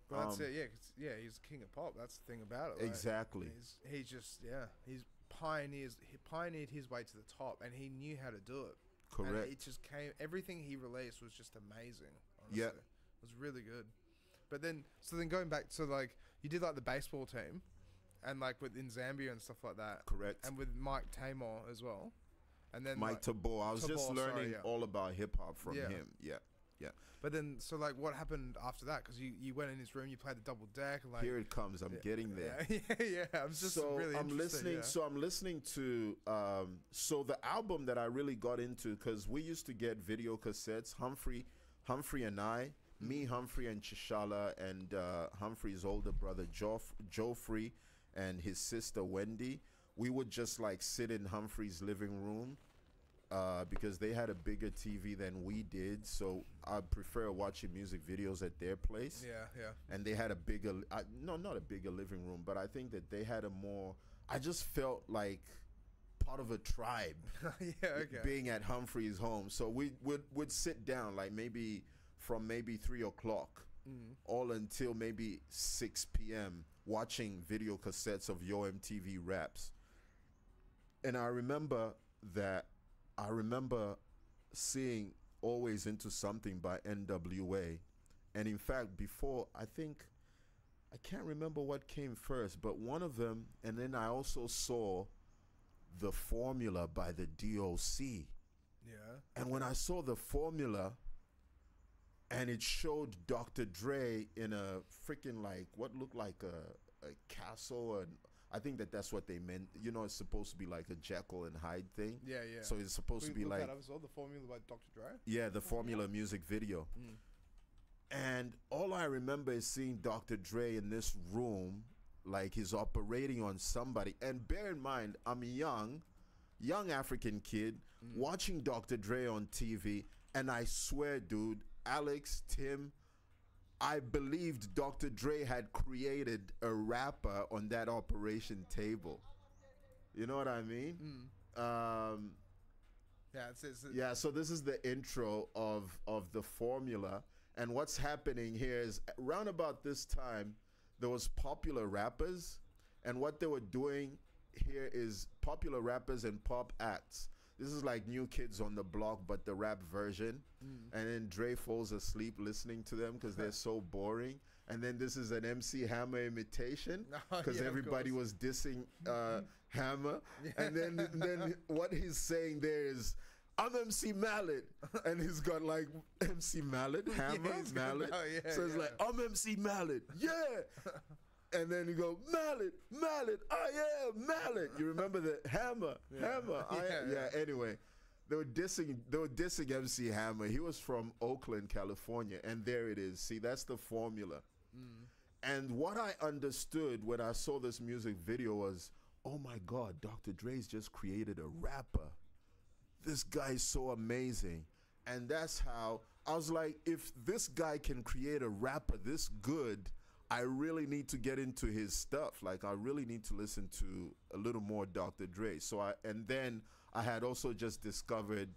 But that's it, yeah. 'Cause, yeah, he's king of pop. That's the thing about it. Like, exactly. He's just, he's pioneered his way to the top, and he knew how to do it. Correct. And it just came. Everything he released was just amazing. Honestly. Yeah, it was really good. But then, going back to like, you did like the baseball team, and like in Zambia and stuff like that. correct. And with Mike Tamor as well, and then Mike Tabor. I was just learning all about hip hop from him. Yeah. But then, so like, what happened after that? Because you went in his room, you played the double deck. Like, Here it comes. I'm getting there. Yeah. I'm just really I'm listening. Yeah. So I'm listening to. So the album that I really got into, because we used to get video cassettes. Humphrey and I, me, Humphrey, and Chishala, and Humphrey's older brother Joffrey, and his sister Wendy. We would just like sit in Humphrey's living room. Because they had a bigger TV than we did, so I prefer watching music videos at their place. Yeah. And they had a bigger, not a bigger living room, but I think that they had a more. I just felt like part of a tribe. Yeah, okay. Being at Humphrey's home, so we would sit down like from 3 o'clock, all until maybe 6 p.m. watching video cassettes of Yo MTV Raps. And I remember seeing Always Into Something by NWA. And in fact, before, I can't remember what came first, but one of them, and then I also saw The Formula by the DOC. Yeah. And when I saw The Formula, and it showed Dr. Dre in a freaking like, what looked like a castle, and I think that's what they meant. You know, it's supposed to be like a Jekyll and Hyde thing. Yeah. So it's supposed to be like... The Formula by Dr. Dre? Yeah, the Formula music video. And all I remember is seeing Dr. Dre in this room, like he's operating on somebody. And bear in mind, I'm a young African kid watching Dr. Dre on TV. And I swear, dude, Alex, Tim, I believed Dr. Dre had created a rapper on that operation table. You know what I mean? Yeah, so this is the intro of The Formula. And what's happening here is around about this time, there was popular rappers. And what they were doing here is popular rappers and pop acts. This is like New Kids on the Block, but the rap version. And then Dre falls asleep listening to them because they're so boring. And then this is an MC Hammer imitation because everybody was dissing Hammer. And then what he's saying there is, I'm MC Mallet. And he's got like MC Mallet, Hammer, Mallet. So it's like, I'm MC Mallet. Yeah. And then you go, Mallet, Mallet. You remember the Hammer. Anyway, they were dissing MC Hammer. He was from Oakland, California, and there it is. See, that's The Formula. And what I understood when I saw this music video was, oh my God, Dr. Dre's just created a rapper. This guy is so amazing. And that's how I was like, if this guy can create a rapper this good, I really need to get into his stuff. Like, I really need to listen to a little more Dr. Dre. And then I had also just discovered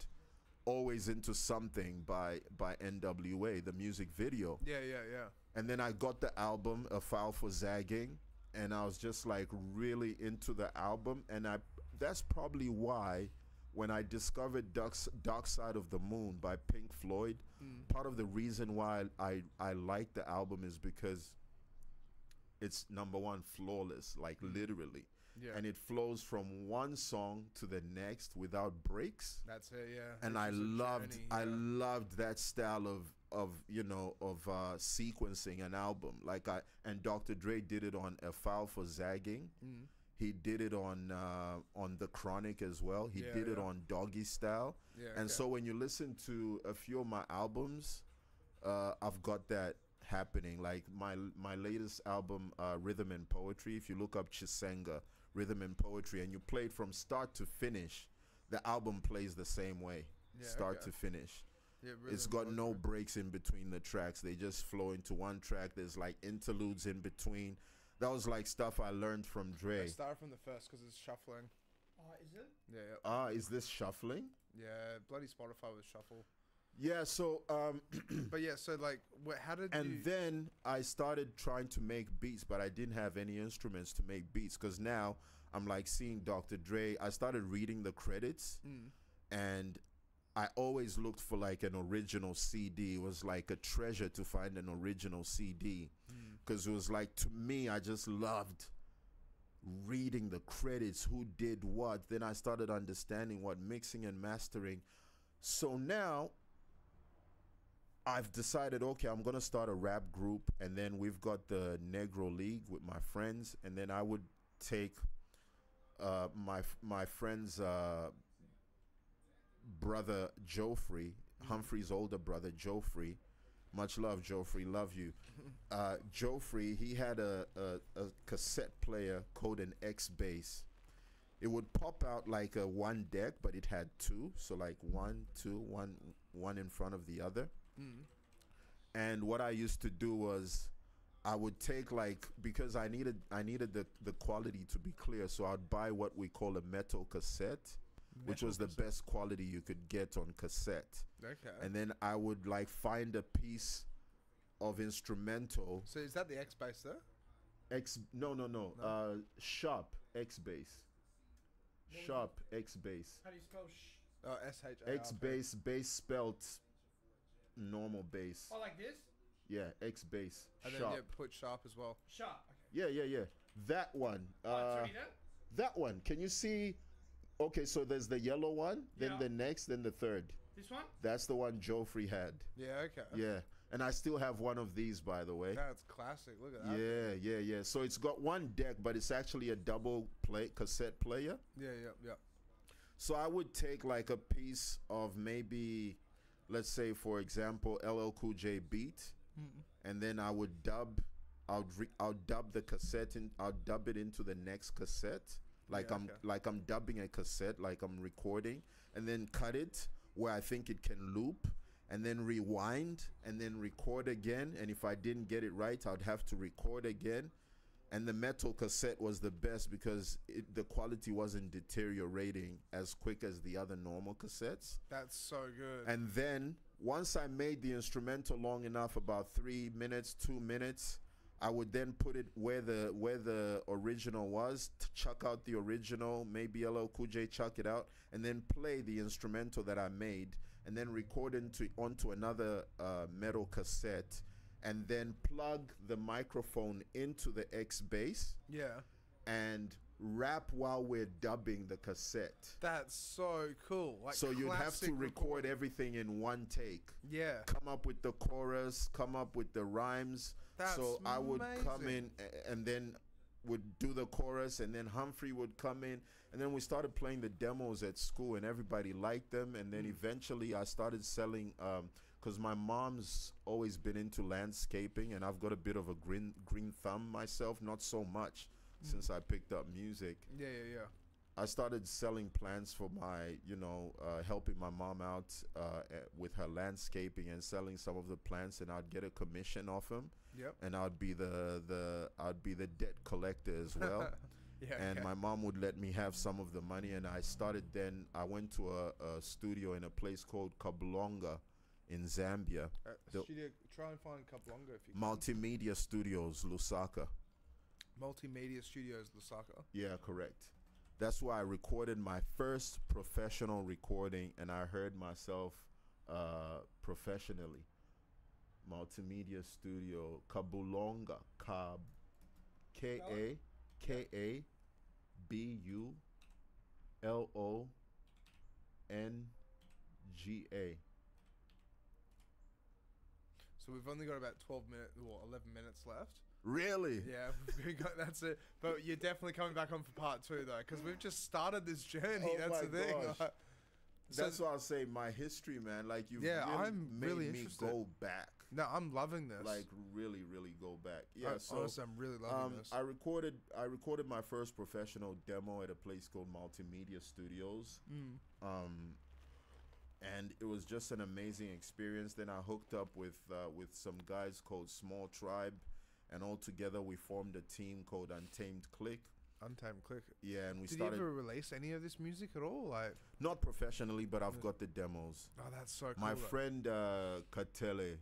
Always Into Something by NWA, the music video. Yeah. And then I got the album, A File for Zagging, and I was just like really into the album. And that's probably why when I discovered Dark Side of the Moon by Pink Floyd, part of the reason why I like the album is because it's number one, flawless, like literally. Yeah. And it flows from one song to the next without breaks. That's it, yeah. And I loved that style of sequencing an album. And Dr. Dre did it on A File for Zagging. He did it on The Chronic as well. He did it on Doggy Style. Yeah, and so when you listen to a few of my albums, I've got that happening. Like my latest album, Rhythm and Poetry, if you look up Chisenga, Rhythm and Poetry, and you play it from start to finish, the album plays the same way, start to finish. Yeah, it's got no breaks in between the tracks. They just flow into one track. There's like interludes in between. That was like stuff I learned from Dre. I started from the first because it's shuffling. Is it? Yeah. Is this shuffling? Yeah, bloody Spotify was shuffle. Yeah, so But yeah, so like, how did you? and then I started trying to make beats, but I didn't have any instruments to make beats because now I'm like seeing Dr. Dre. I started reading the credits, and I always looked for like an original CD. It was like a treasure to find an original CD because it was like, to me, I just loved reading the credits, who did what. Then I started understanding what mixing and mastering. So now I've decided, okay, I'm gonna start a rap group, and then we've got the Negro League with my friends, and then I would take my friend's brother Joffrey, Humphrey's older brother Joffrey. Much love, Joffrey, love you. Joffrey, he had a cassette player called an X bass. It would pop out like a one deck, but it had two, so like one, two, one in front of the other. And what I used to do was I would take, like, because I needed the quality to be clear, so I'd buy what we call a metal cassette, which was the best quality you could get on cassette. Okay. And then I would like find a piece of instrumental. So is that the X bass there? No. Sharp X bass. Sharp X bass. How do you spell SHARP. X bass, bass spelt normal bass. Oh, like this? Yeah, X bass. And Sharp. then put sharp as well. Sharp. Okay. Yeah. That one. Sorry, That one. Can you see? Okay, so there's the yellow one, then Yeah. the next, then the third. This one? That's the one Joffrey had. Yeah. Okay. Yeah. And I still have one of these, by the way. That's classic. Look at that. Yeah. So it's got one deck, but it's actually a double play cassette player. Yeah. So I would take like a piece of maybe, let's say, for example, LL Cool J beat, and then I would dub. I'll dub the cassette in. I'll dub it into the next cassette, like I'm dubbing a cassette, like I'm recording, and then cut it where I think it can loop, and then rewind, and then record again. And if I didn't get it right, I'd have to record again. And the metal cassette was the best because the quality wasn't deteriorating as quick as the other normal cassettes. That's so good. And then once I made the instrumental long enough, about 3 minutes, 2 minutes, I would then put it where the original was, chuck out the original, maybe LL Cool J, chuck it out, and then play the instrumental that I made, and then record onto another metal cassette, and then plug the microphone into the X bass. Yeah. And rap while we're dubbing the cassette. That's so cool. Like, so you'd have to record everything in one take. Yeah. Come up with the chorus, come up with the rhymes. That's so I would amazing. come in and then would do the chorus, and then Humphrey would come in, and then we started playing the demos at school, and everybody liked them. And then eventually I started selling, because my mom's always been into landscaping, and I've got a bit of a green thumb myself, not so much since I picked up music. Yeah. I started selling plants for my, helping my mom out with her landscaping and selling some of the plants, and I'd get a commission off them. Yep. And I'd be the debt collector as well. Yeah. And my mom would let me have some of the money, and I went to a studio in a place called Kabulonga in Zambia. Studio, try and find Kablonga if you can. Multimedia Studios, Lusaka. Multimedia Studios, Lusaka. Yeah, correct. That's where I recorded my first professional recording, and I heard myself professionally. Multimedia Studio, Kabulonga, KABULONGA. So we've only got about 11 minutes left. Really? Yeah, that's it. But you're definitely coming back on for part 2 though, because we've just started this journey. Oh That's the thing. gosh. That's why I'll say my history, man. Like you've I'm made really me interested. go back. No, I'm loving this. Like really, really go back. Yeah. So honestly, I'm really loving this. I recorded my first professional demo at a place called Multimedia Studios. And it was just an amazing experience. Then I hooked up with some guys called Small Tribe, and all together we formed a team called Untamed Click. Untamed Click. Yeah, and we Did started. you ever release any of this music at all? Like, not professionally, but I've got the demos. oh, that's so cool. My friend Katele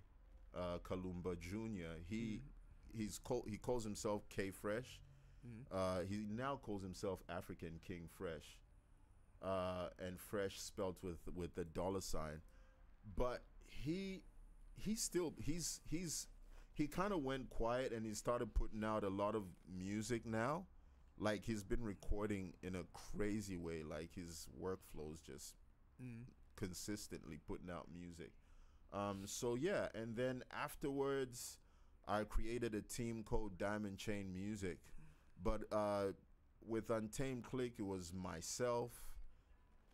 Kalumba Jr. He calls himself K Fresh. He now calls himself African King Fresh, and Fresh spelt with the $. But he kind of went quiet, and he started putting out a lot of music now. Like, he's been recording in a crazy way. Like, his workflow's just consistently putting out music. So yeah, and then afterwards, I created a team called Diamond Chain Music. But with Untamed Click, it was myself,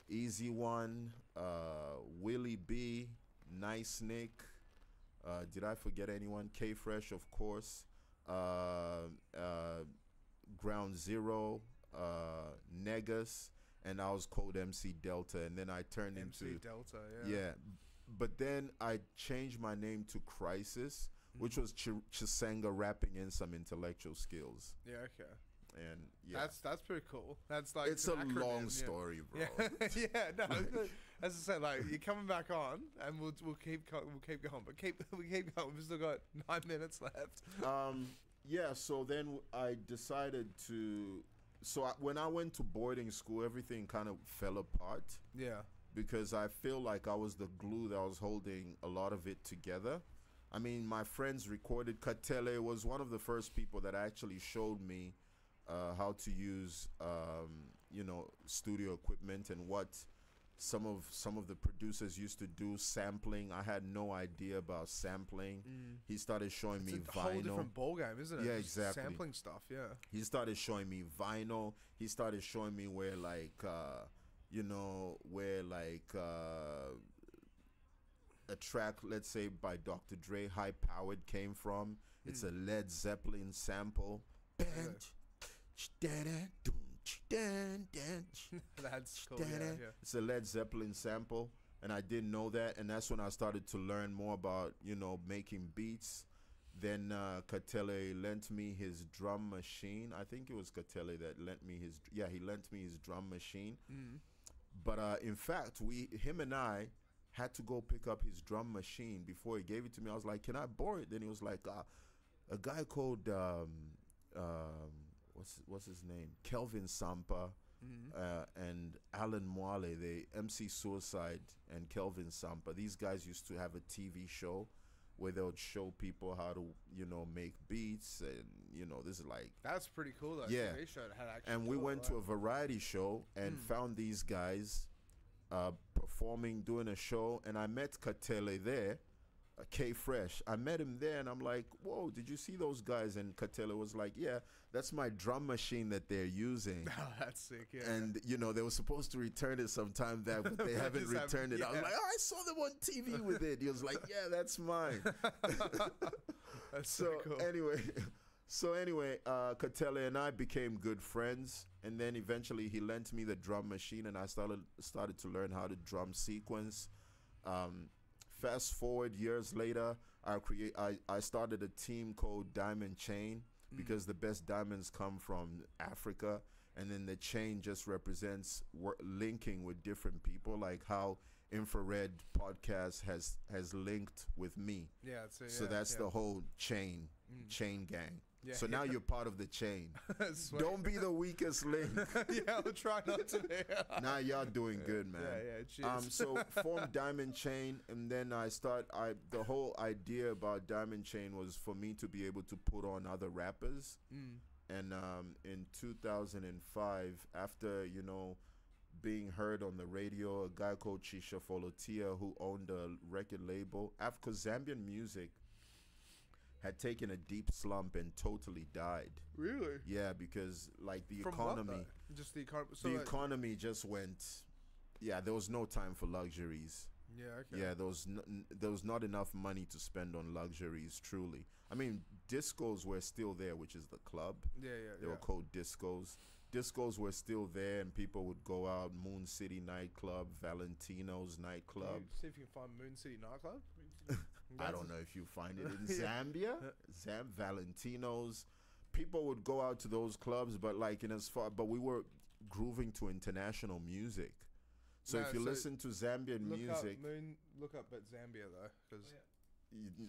Easy One, Willie B, Nice Nick. Did I forget anyone? K Fresh, of course. Ground Zero, Negus, and I was called MC Delta, and then I turned MC into Delta. yeah. But then I changed my name to Crisis, which was CHISENGA, rapping in some intellectual skills. Yeah, okay. And yeah, that's pretty cool. That's like, it's a long story, bro. Yeah, no. As I said, like, you're coming back on, and we'll keep going, but we keep going. We've still got 9 minutes left. Yeah. So then I decided to. So when I went to boarding school, everything kind of fell apart. Yeah. Because I feel like I was the glue that was holding a lot of it together. I mean, my friends recorded. Katele was one of the first people that actually showed me how to use, studio equipment and what some of the producers used to do, sampling. I had no idea about sampling. He started showing me vinyl. It's a whole different ballgame, isn't it? Yeah, Just exactly. sampling stuff, yeah. He started showing me vinyl. He started showing me where a track, let's say by Dr. Dre, High Powered, came from. It's a Led Zeppelin sample. That's cool. Yeah. It's a Led Zeppelin sample, and I didn't know that, and that's when I started to learn more about making beats. Then Katele lent me his drum machine. I think it was Katele that lent me he lent me his drum machine. But in fact, him and I had to go pick up his drum machine before he gave it to me. I was like, "Can I borrow it?" Then he was like, "A guy called what's his name? Kelvin Sampa and Alan Mwale, they MC Suicide and Kelvin Sampa. These guys used to have a TV show where they would show people how to make beats, and this is like, that's pretty cool though. Yeah, TV show that had actually and we went to a variety show and found these guys performing, doing a show, and I met Katele there, K Fresh. I met him there, and I'm like, "Whoa, did you see those guys?" And Katele was like, "Yeah, that's my drum machine that they're using." Oh, that's sick. Yeah. And they were supposed to return it sometime back, but they haven't returned it. Yeah. I was like, "Oh, I saw them on TV with it." He was like, "Yeah, that's mine." That's so cool. Anyway, Katele and I became good friends, and then eventually he lent me the drum machine, and I started to learn how to drum sequence. Fast forward years later, I started a team called Diamond Chain, because the best diamonds come from Africa, and then the chain just represents linking with different people, like how Infrared Podcast has linked with me. Yeah, so that's the whole chain gang. Yeah, so now you're part of the chain. Don't be the weakest link. Yeah, I'll try not to be. Now y'all doing good, man. Yeah, cheers. So formed Diamond Chain, and then the whole idea about Diamond Chain was for me to be able to put on other rappers. And in 2005, after being heard on the radio, a guy called Chisha Folotia, who owned a record label, because Zambian music had taken a deep slump and totally died. Really? Yeah, because like the From economy, what, just the economy. So the economy just went. Yeah, there was no time for luxuries. Yeah, okay. Yeah, there was not enough money to spend on luxuries. Truly, I mean, discos were still there, which is the club. Yeah. They were called discos. Discos were still there, and people would go out. Moon City nightclub, Valentino's nightclub. See if you can find Moon City nightclub. I don't know if you find it in Zambia. Valentino's. people would go out to those clubs, but like but we were grooving to international music. So if you listen to Zambian music, look up at Zambia though, because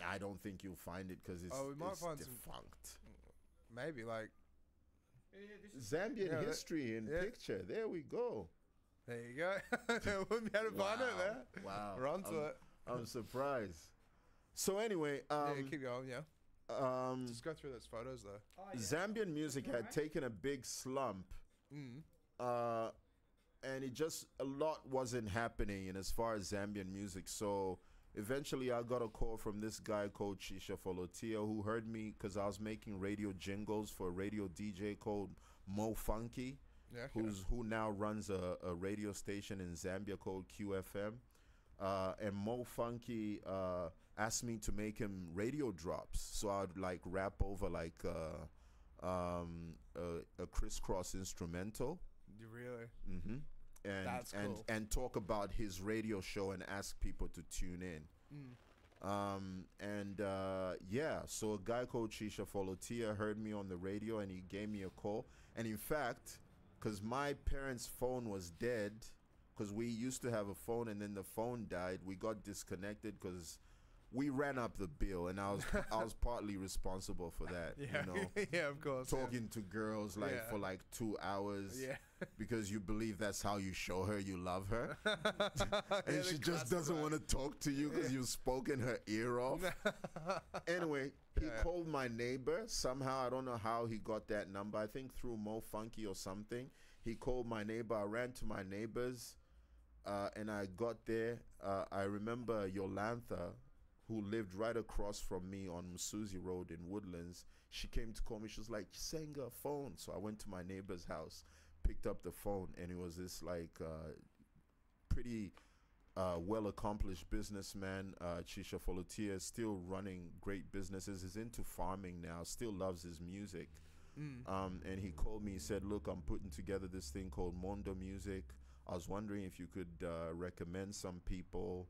I don't think you'll find it because it's, we might find defunct. Maybe like Zambian history in picture. There we go. There you go. Wouldn't be able to find it there. Wow. We're onto it. I'm surprised. So anyway, keep going. Yeah. Just go through those photos though. Oh, yeah. Zambian music had taken a big slump. And it just, a lot wasn't happening in as far as Zambian music. So eventually I got a call from this guy called Chisha Folotia, who heard me because I was making radio jingles for a radio DJ called Mo Funky, who now runs a radio station in Zambia called QFM. And Mo Funky asked me to make him radio drops. So I'd like rap over like a crisscross instrumental. You really? Mm-hmm. And that's cool. and talk about his radio show and ask people to tune in. So a guy called Chisha Folotia heard me on the radio and he gave me a call. And in fact, because my parents' phone was dead, because we used to have a phone and then the phone died, we got disconnected because we ran up the bill, and I was partly responsible for that. Yeah, you know, yeah, of course. Talking to girls for like 2 hours, because you believe that's how you show her you love her, and she just doesn't want to talk to you because you've spoken her ear off. Anyway, he called my neighbor somehow. I don't know how he got that number. I think through Mo Funky or something. He called my neighbor. I ran to my neighbors, and I got there. I remember Yolantha, who lived right across from me on Msuzi Road in Woodlands. She came to call me. She was like, "Chisenga, phone." So I went to my neighbor's house, picked up the phone, and it was this like pretty well-accomplished businessman, Chisha Folotia, still running great businesses. He's into farming now, still loves his music. And he called me, he said, "Look, I'm putting together this thing called Mondo Music. I was wondering if you could recommend some people,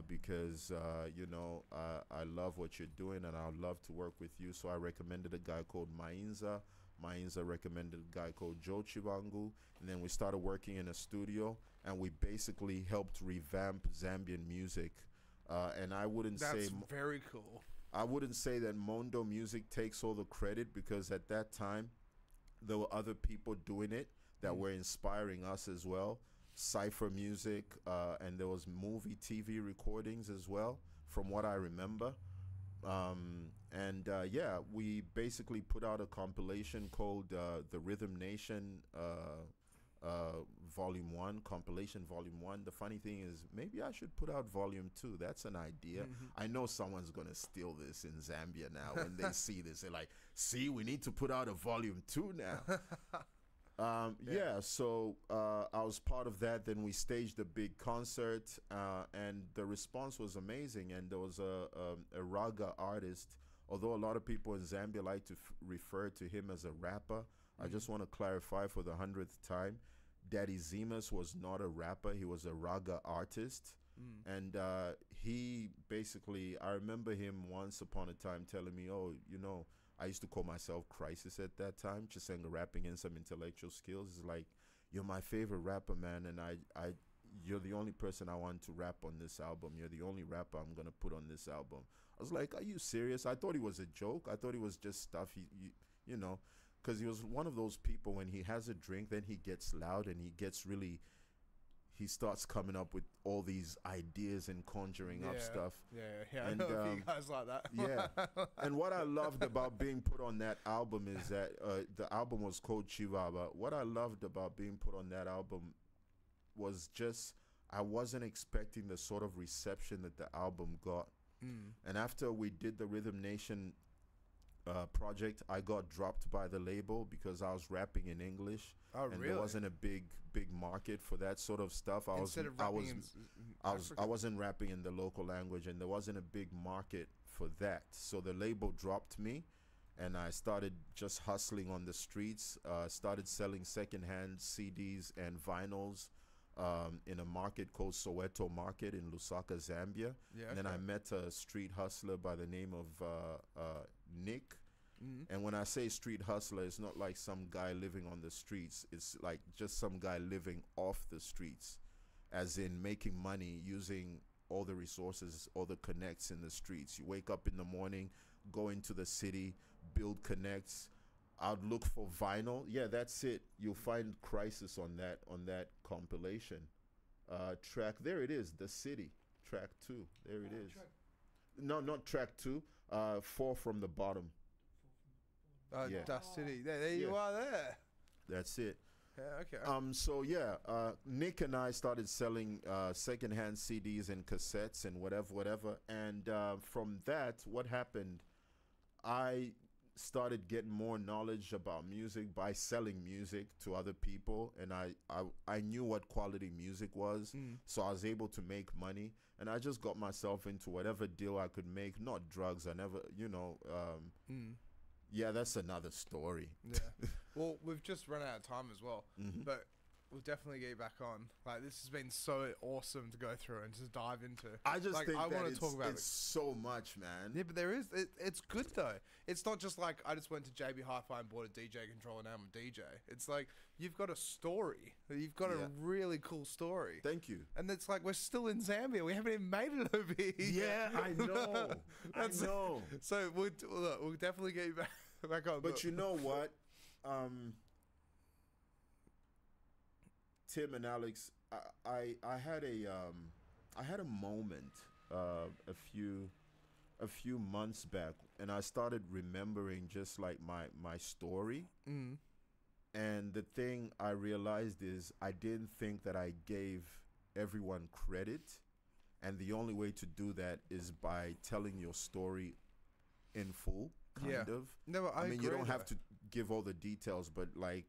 because I love what you're doing and I'd love to work with you." So I recommended a guy called Mainza. Mainza recommended a guy called Joe Chivangu, and then we started working in a studio, and we basically helped revamp Zambian music. And I wouldn't say that's very cool. I wouldn't say that Mondo Music takes all the credit, because at that time there were other people doing it that were inspiring us as well. Cypher music, and there was movie TV recordings as well, from what I remember. We basically put out a compilation called the Rhythm Nation Volume 1, compilation Volume 1. The funny thing is, maybe I should put out Volume 2. That's an idea. I know someone's going to steal this in Zambia now. When they see this, they're like, "See, we need to put out a Volume 2 now." So I was part of that. Then we staged a big concert, and the response was amazing. And there was a raga artist, although a lot of people in Zambia like to refer to him as a rapper. I just want to clarify for the 100th time, Daddy Zemas was not a rapper. He was a raga artist. And he basically, I remember him once upon a time telling me, "Oh, I used to call myself Crisis at that time, Chisenga, rapping in some intellectual skills. It's like, you're my favorite rapper, man, and you're the only person I want to rap on this album. You're the only rapper I'm going to put on this album." I was like, "Are you serious?" I thought it was a joke. I thought it was just stuff, because he was one of those people, when he has a drink, then he gets loud and he starts coming up with all these ideas and conjuring up stuff. I know a few guys like that. And what I loved about being put on that album is that the album was called Chivaba. What I loved about being put on that album was just, I wasn't expecting the sort of reception that the album got. And after we did the Rhythm Nation project, I got dropped by the label because I was rapping in English. And there wasn't a big market for that sort of stuff. I wasn't rapping in the local language, and there wasn't a big market for that. So the label dropped me, and I started just hustling on the streets. Started selling secondhand CDs and vinyls in a market called Soweto Market in Lusaka, Zambia. And then I met a street hustler by the name of Nick. And when I say street hustler, it's not like some guy living on the streets. It's like just some guy living off the streets, as in making money using all the resources, all the connects in the streets. You wake up in the morning, go into the city, build connects. I'd look for vinyl. Yeah, that's it. You'll find Crisis on that compilation. Track, there it is, The City, track 2. There it is. No, not track 2. 4 from the bottom. Yeah. Dust City. There you are there. That's it. Yeah, okay. So yeah, Nick and I started selling secondhand CDs and cassettes and whatever. And from that, what happened? I started getting more knowledge about music by selling music to other people, and I knew what quality music was, so I was able to make money, and I just got myself into whatever deal I could make. Not drugs. I never, yeah, that's another story. Yeah. Well, we've just run out of time as well, but we'll definitely get you back on. Like, this has been so awesome to go through and just dive into. I just like, think I that want to talk about it's so much, man. Yeah, but there is. It's good though. It's not just like I just went to JB Hi-Fi and bought a DJ controller and now I'm a DJ. It's like you've got a story. You've got a really cool story. Thank you. And it's like we're still in Zambia. We haven't even made it over here. Yeah, I know. I know. So we'll definitely get you back on. But you know what? Tim and Alex, I had a moment a few months back, and I started remembering just like my story. And the thing I realized is I didn't think that I gave everyone credit, and the only way to do that is by telling your story in full, kind of. No, I mean, agree, you don't have to give all the details, but like,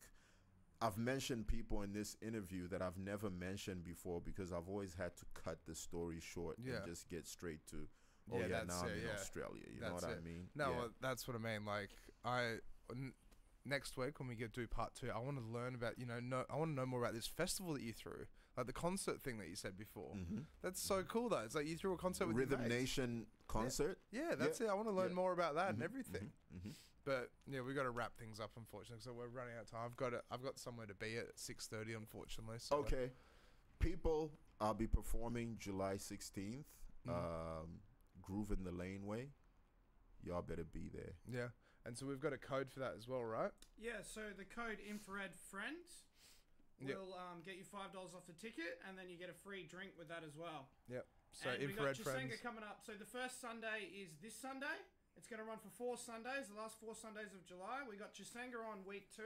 I've mentioned people in this interview that I've never mentioned before because I've always had to cut the story short and just get straight to, now I'm in Australia. You know what I mean? No, well, that's what I mean. Like, next week when we do part 2, I want to learn about, I want to know more about this festival that you threw. Like the concert thing that you said before. That's so cool though. It's like you threw a concert with Rhythm your mates. Nation concert. Yeah, that's it. I want to learn more about that and everything. But yeah, we got to wrap things up, unfortunately, so we're running out of time. I've got somewhere to be at 6:30, unfortunately. So. Okay, people, I'll be performing July 16th. Groove in the Laneway. Y'all better be there. Yeah, and so we've got a code for that as well, right? Yeah. So the code Infrared Friends will get you $5 off the ticket, and then you get a free drink with that as well. Yep. So and Infrared we got Friends CHISENGA coming up. So the first Sunday is this Sunday. It's going to run for 4 Sundays, the last 4 Sundays of July. We got CHISENGA on week 2,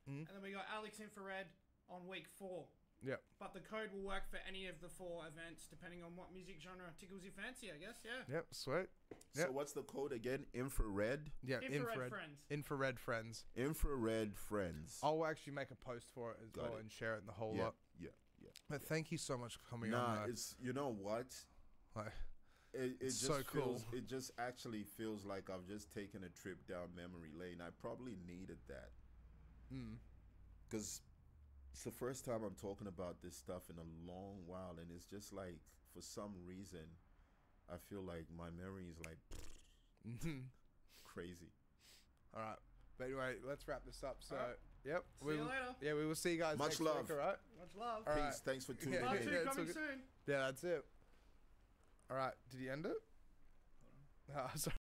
and then we got Alex Infrared on week 4. Yep. But the code will work for any of the 4 events, depending on what music genre tickles your fancy, I guess, yeah. Yep, sweet. So what's the code again? Infrared? Yeah, Infrared Friends. Infrared Friends. Infrared Friends. I'll actually make a post for it as well and share it in the whole lot. Yeah. But thank you so much for coming on. Nah, it's, you know what? Like, it's so just cool. It just actually feels like I've just taken a trip down memory lane. I probably needed that. Because it's the first time I'm talking about this stuff in a long while, and it's just like, for some reason, I feel like my memory is like crazy. All right. But anyway, let's wrap this up. So, See you later. Yeah, we will see you guys Much next love. week, all right? Much love. All Peace. right. Thanks for tuning Part in. 2 it's coming all good. soon. Yeah, that's it. All right. Did he end it? Sorry.